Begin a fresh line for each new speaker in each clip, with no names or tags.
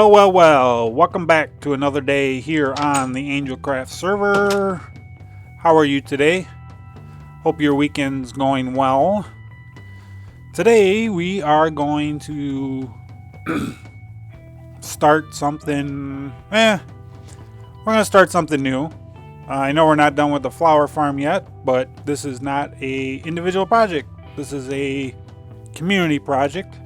Well, welcome back to another day here on the AngelCraft server. How are you today? Hope your weekend's going well. Today we are going to start something, we're going to start something new. I know we're not done with the flower farm yet, but this is not a individual project. This is a community project.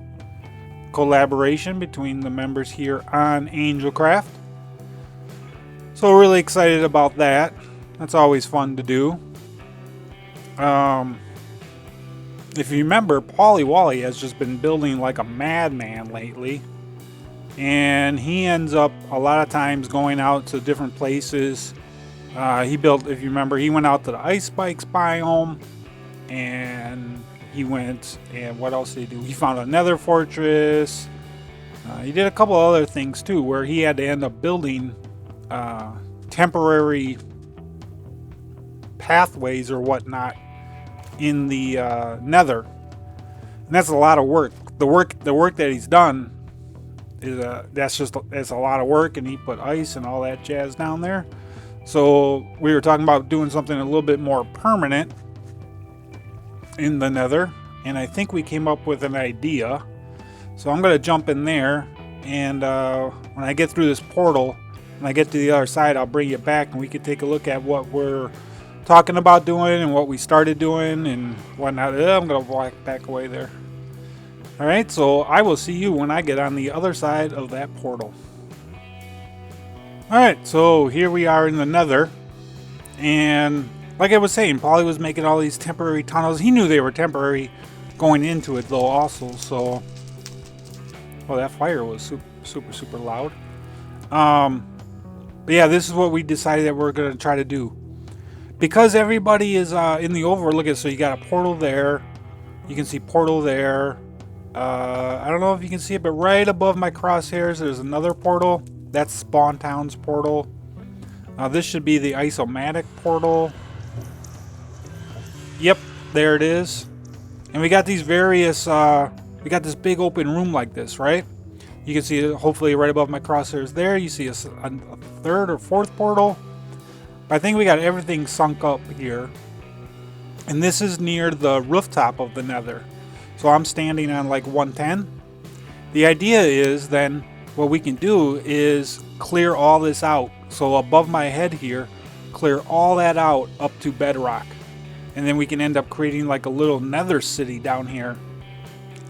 Collaboration between the members here on AngelCraft. So we're really excited about that. That's always fun to do. If you remember, Paulie Wally has just been building like a madman lately. And he ends up a lot of times going out to different places. He built, if you remember, he went out to the ice spikes biome. And he went, and what else did he do? He found a nether fortress. He did a couple other things too, where he had to end up building temporary pathways or whatnot in the nether. And that's a lot of work. The work that he's done is that's a lot of work, and he put ice and all that jazz down there. So we were talking about doing something a little bit more permanent in the nether, and I think we came up with an idea. So I'm going to jump in there, and when I get through this portal, when I get to the other side, I'll bring you back and we can take a look at what we're talking about doing and what we started doing and whatnot. I'm going to walk back away there. Alright, so I will see you when I get on the other side of that portal. Alright, so here we are in the nether, and like I was saying, Paulie was making all these temporary tunnels. He knew they were temporary going into it though also, so... Oh, that fire was super loud. But yeah, this is what we decided that we're going to try to do. Because everybody is in the overlook, so you got a portal there. You can see portal there. I don't know if you can see it, but right above my crosshairs there's another portal. That's Spawn Town's portal. This should be the Isomatic portal. Yep, there it is. And we got these various, we got this big open room like this, right? You can see it hopefully right above my crosshairs there. You see a third or fourth portal. But I think we got everything sunk up here. And this is near the rooftop of the nether. So I'm standing on like 110. The idea is then what we can do is clear all this out. So above my head here, clear all that out up to bedrock. And then we can end up creating like a little nether city down here.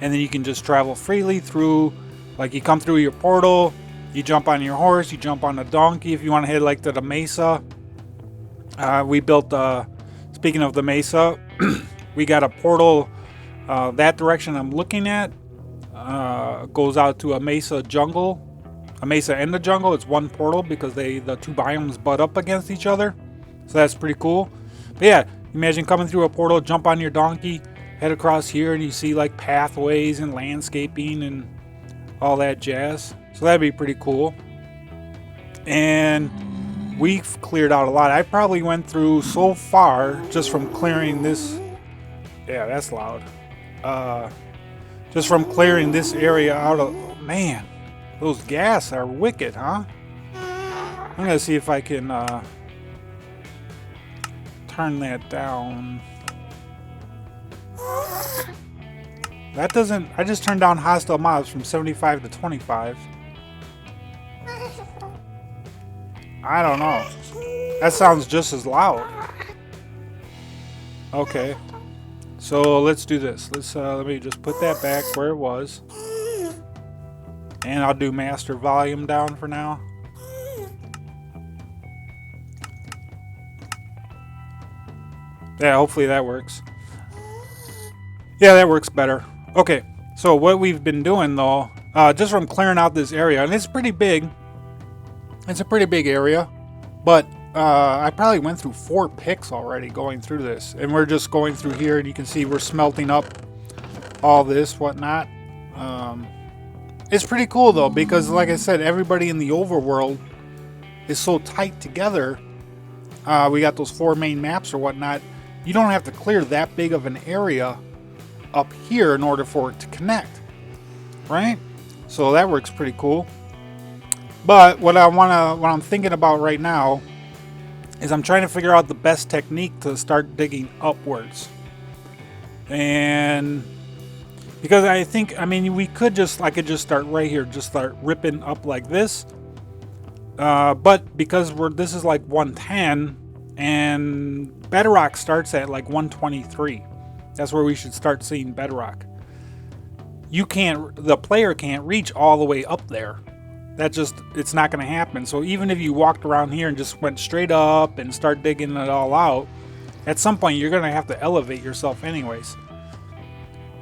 And then you can just travel freely through, like you come through your portal, you jump on your horse, you jump on a donkey if you want to head like to the mesa. We built, speaking of the mesa, we got a portal that direction I'm looking at. Goes out to a mesa jungle. A mesa and the jungle. It's one portal because the two biomes butt up against each other. So that's pretty cool. But yeah, imagine coming through a portal, jump on your donkey, head across here, and you see like pathways and landscaping and all that jazz. So that'd be pretty cool. And we've cleared out a lot. I probably went through so far just from clearing this. Yeah, that's loud. Just from clearing this area out of... Man, those gas are wicked, huh? I'm going to see if I can turn that down. That doesn't... I just turned down hostile mobs from 75 to 25. I don't know. That sounds just as loud. Okay. So let's do this. Let me just put that back where it was. And I'll do master volume down for now. Yeah, hopefully that works. Yeah, that works better. Okay, so what we've been doing though, just from clearing out this area, and it's pretty big. It's a pretty big area, but I probably went through 4 picks already going through this, and we're just going through here, and you can see we're smelting up all this whatnot. It's pretty cool though, because like I said, everybody in the overworld is so tight together. We got those 4 main maps or whatnot. You don't have to clear that big of an area up here in order for it to connect, right? So that works pretty cool. But what I'm thinking about right now is I'm trying to figure out the best technique to start digging upwards. And because I mean, I could just start right here, just start ripping up like this. But because this is like 110 and bedrock starts at like 123. That's where we should start seeing bedrock. The player can't reach all the way up there. It's not going to happen. So even if you walked around here and just went straight up and start digging it all out, at some point you're going to have to elevate yourself anyways.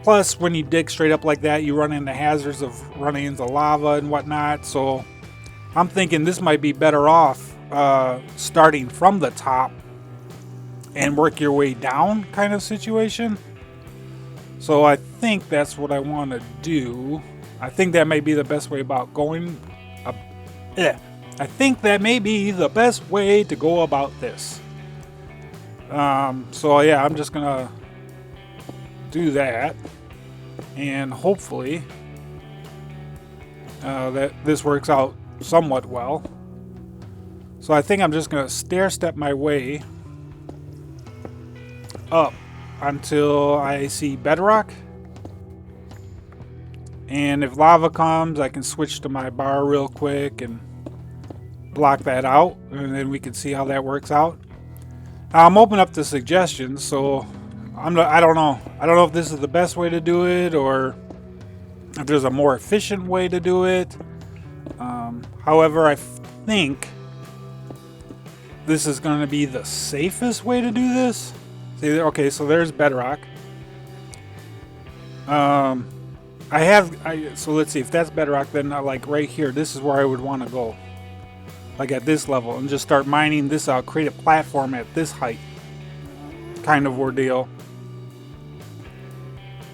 Plus, when you dig straight up like that, you run into hazards of running into lava and whatnot. So I'm thinking this might be better off starting from the top and work your way down kind of situation. So I think that's what I want to do. I think that may be the best way about going. I think that may be the best way to go about this. So yeah, I'm just gonna do that, and hopefully that this works out somewhat well. So I think I'm just gonna stair step my way up until I see bedrock. And if lava comes, I can switch to my bar real quick and block that out, and then we can see how that works out. I'm open up to suggestions, so I don't know. I don't know if this is the best way to do it or if there's a more efficient way to do it. However, I think this is going to be the safest way to do this. See, okay, so there's bedrock. So let's see, if that's bedrock, then like right here, this is where I would want to go. Like at this level, and just start mining this out, create a platform at this height. Kind of ordeal.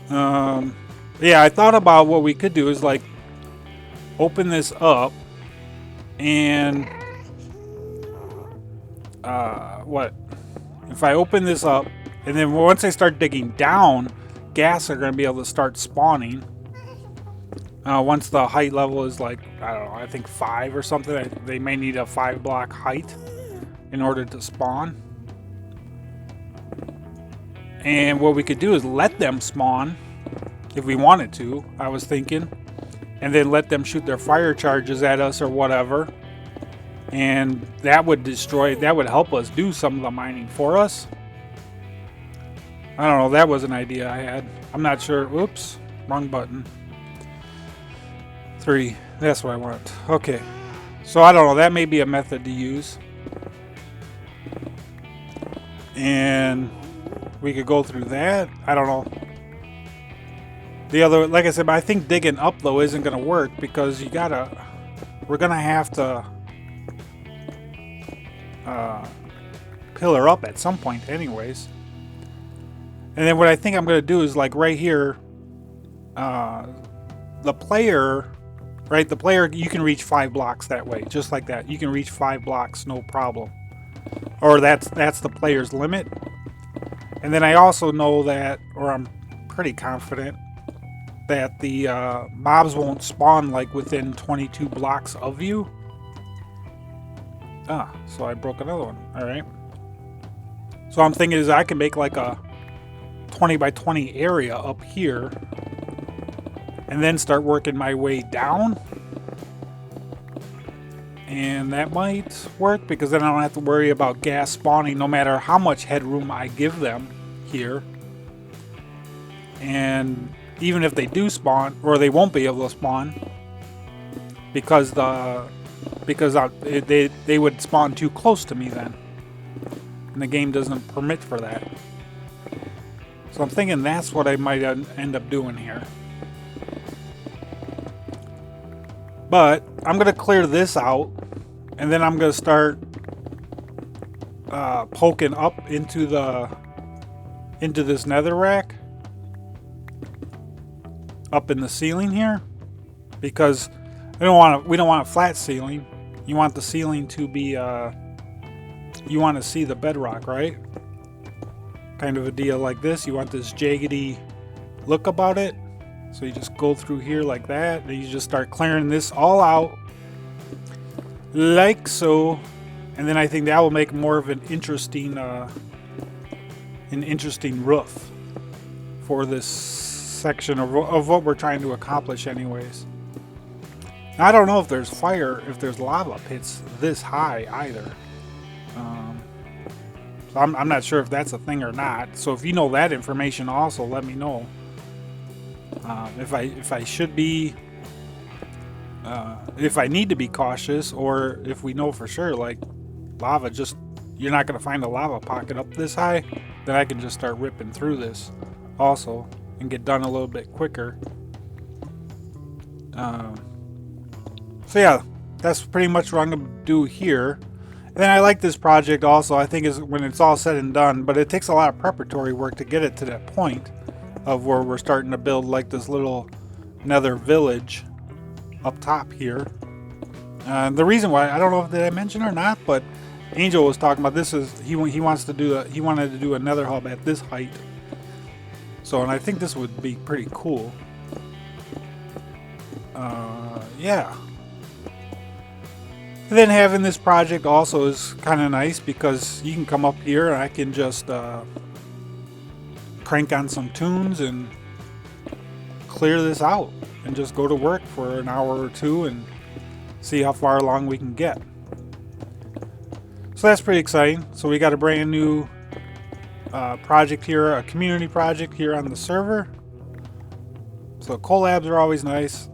Yeah, I thought about what we could do is like open this up and what? If I open this up and then once I start digging down, gas are going to be able to start spawning. Once the height level is like, I don't know, I think 5 or something. They may need a 5 block height in order to spawn. And what we could do is let them spawn if we wanted to, I was thinking. And then let them shoot their fire charges at us or whatever. And that would help us do some of the mining for us. I don't know, that was an idea I had. I'm not sure. Oops, wrong button. 3, that's what I want. Okay, so I don't know, that may be a method to use. And we could go through that. I don't know. The other, like I said, I think digging up though isn't going to work because we're going to have to pillar up at some point anyways. And then what I think I'm going to do is like right here, the player, you can reach 5 blocks that way, just like that. You can reach 5 blocks, no problem. Or that's the player's limit. And then I also know that, or I'm pretty confident, that the mobs won't spawn like within 22 blocks of you. So I broke another one. Alright. So I'm thinking is I can make like a 20 by 20 area up here and then start working my way down. And that might work because then I don't have to worry about gas spawning no matter how much headroom I give them here. And even if they do spawn, or they won't be able to spawn because they would spawn too close to me then. And the game doesn't permit for that. So I'm thinking that's what I might end up doing here. But I'm going to clear this out, and then I'm going to start poking up into this netherrack up in the ceiling here, because we don't want a flat ceiling. You want the ceiling to be you want to see the bedrock, right? Kind of a deal like this. You want this jaggedy look about it. So you just go through here like that, and you just start clearing this all out. like so. And then I think that will make more of an interesting roof for this section of what we're trying to accomplish anyways. I don't know if there's lava pits this high either. So I'm not sure if that's a thing or not. So if you know that information also, let me know. If I should be, if I need to be cautious, or if we know for sure, like lava you're not going to find a lava pocket up this high, then I can just start ripping through this also and get done a little bit quicker. So yeah, that's pretty much what I'm going to do here. And then I like this project also, I think, is when it's all said and done, but it takes a lot of preparatory work to get it to that point of where we're starting to build like this little nether village up top here. The reason why, I don't know if did I mention or not, but Angel was talking about this is he wanted to do a nether hub at this height. So, and I think this would be pretty cool. Yeah. And then having this project also is kind of nice because you can come up here and I can just crank on some tunes and clear this out and just go to work for an hour or two and see how far along we can get. So that's pretty exciting. So we got a brand new project here, a community project here on the server. So collabs are always nice.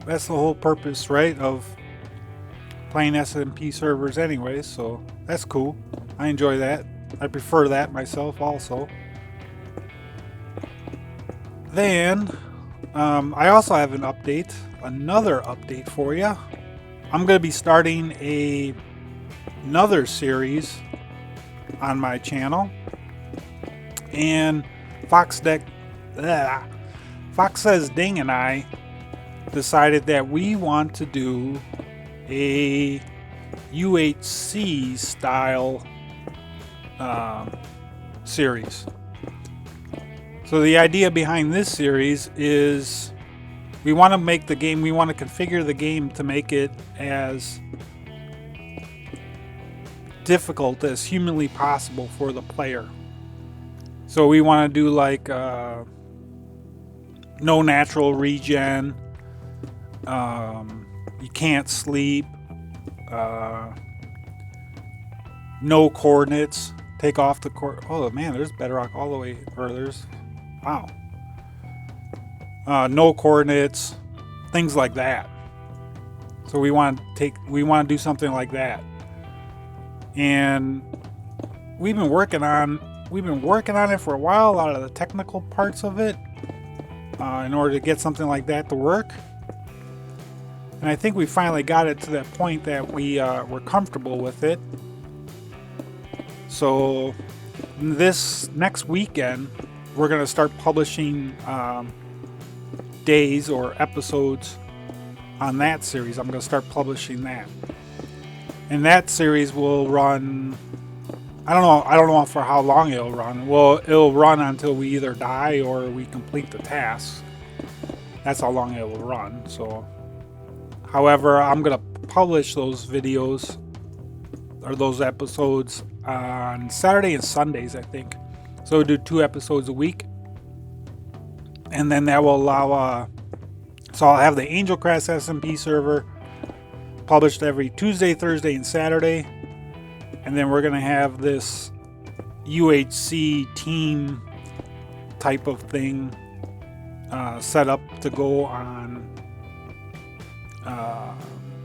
That's the whole purpose, right, of playing SMP servers anyways, so that's cool. I enjoy that. I prefer that myself also. Then I also have another update for you. I'm going to be starting another series on my channel, and Fox Says Ding and I decided that we want to do a UHC style series. So the idea behind this series is we want to make the game, we want to configure the game to make it as difficult as humanly possible for the player. So we want to do like no natural regen, you can't sleep, no coordinates, take off the oh man, there's bedrock all the way, or there's, wow, no coordinates, things like that. So we want to do something like that, and we've been working on it for a while, a lot of the technical parts of it, in order to get something like that to work. And I think we finally got it to that point that we're comfortable with it. So this next weekend, we're going to start publishing days or episodes on that series. I'm going to start publishing that. And that series will run, I don't know for how long it'll run. Well, it'll run until we either die or we complete the task. That's how long it will run. So, however, I'm going to publish those videos or those episodes on Saturday and Sundays, I think. So we'll do 2 episodes a week. And then that will allow, so I'll have the AngelCraft SMP server published every Tuesday, Thursday, and Saturday. And then we're going to have this UHC team type of thing set up to go on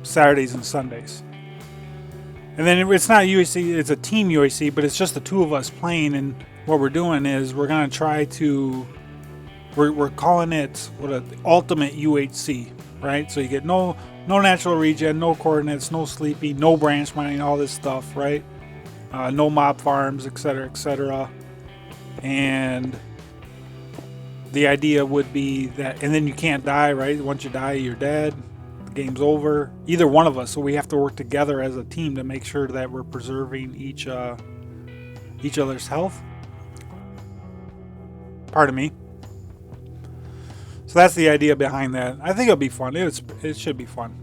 Saturdays and Sundays. And then it's not UHC, it's a team UHC, but it's just the 2 of us playing. And what we're doing is we're going to try to, we're calling it the ultimate UHC, right? So you get no natural regen, no coordinates, no sleepy, no branch mining, all this stuff, right? No mob farms, etc., etc. And the idea would be that, and then you can't die, right? Once you die, you're dead. The game's over. Either one of us. So we have to work together as a team to make sure that we're preserving each other's health. Pardon me. So that's the idea behind that. I think it'll be fun. It should be fun.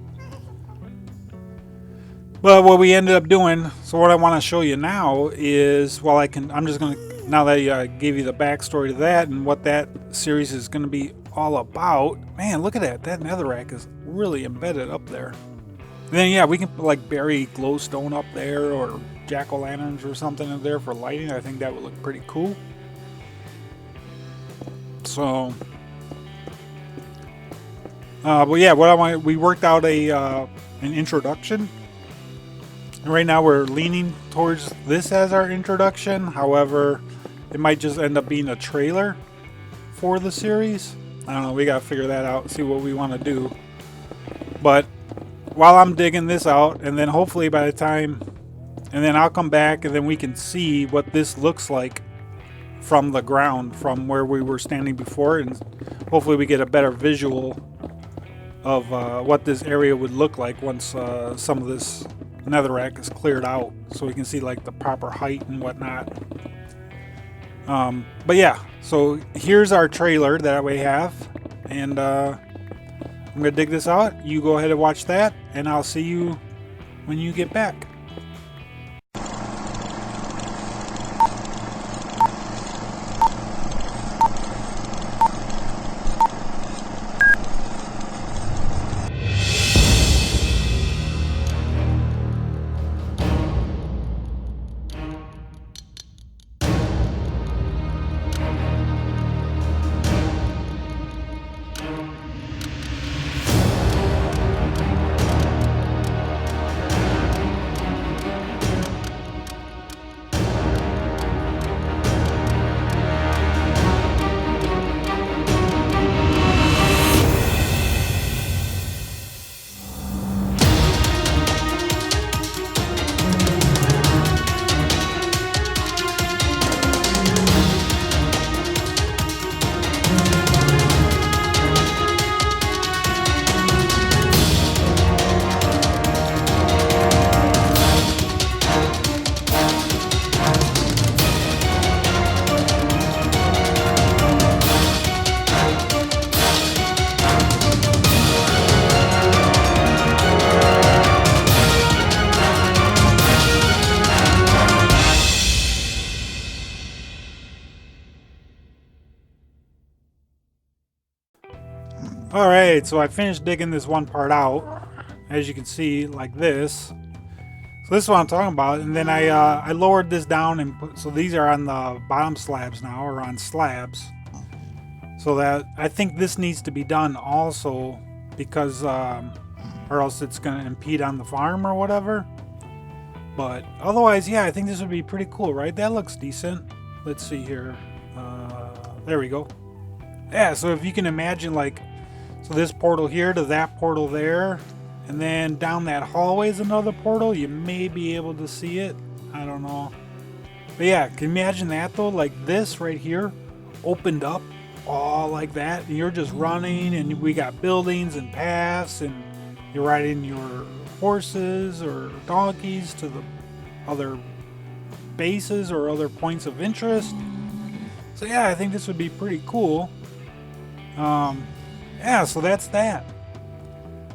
But what we ended up doing, so what I want to show you now is, well, I'm just going to, now that I gave you the backstory to that and what that series is going to be all about, man, look at that. That netherrack is really embedded up there. And then, yeah, we can like bury glowstone up there or jack-o'-lanterns or something in there for lighting. I think that would look pretty cool. So, but yeah, we worked out an introduction. And right now we're leaning towards this as our introduction. However, it might just end up being a trailer for the series. I don't know. We got to figure that out and see what we want to do. But while I'm digging this out, and then hopefully by the time, and then I'll come back and then we can see what this looks like from the ground, from where we were standing before. And hopefully we get a better visual of what this area would look like once some of this netherrack is cleared out, so we can see like the proper height and whatnot. But yeah, so here's our trailer that we have, and I'm gonna dig this out. You go ahead and watch that, and I'll see you when you get back. Alright, so I finished digging this one part out, as you can see, like this. So this is what I'm talking about, and then I lowered this down and put, so these are on the bottom slabs now, or on slabs. So that, I think this needs to be done also, because, or else it's going to impede on the farm or whatever. But otherwise, yeah, I think this would be pretty cool, right? That looks decent. Let's see here. There we go. Yeah, so if you can imagine, like, so this portal here to that portal there, and then down that hallway is another portal. You may be able to see it. I don't know. But yeah, can you imagine that though? Like this right here opened up all like that. And you're just running, and we got buildings and paths, and you're riding your horses or donkeys to the other bases or other points of interest. So yeah, I think this would be pretty cool. Yeah, so that's that.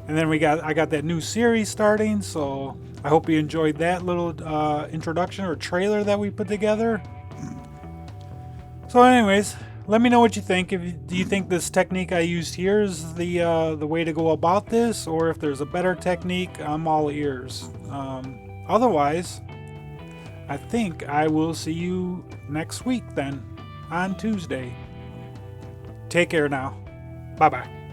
And then I got that new series starting, so I hope you enjoyed that little introduction or trailer that we put together. So anyways, let me know what you think. Do you think this technique I used here is the way to go about this, or if there's a better technique, I'm all ears. Otherwise, I think I will see you next week then, on Tuesday. Take care now. Bye-bye.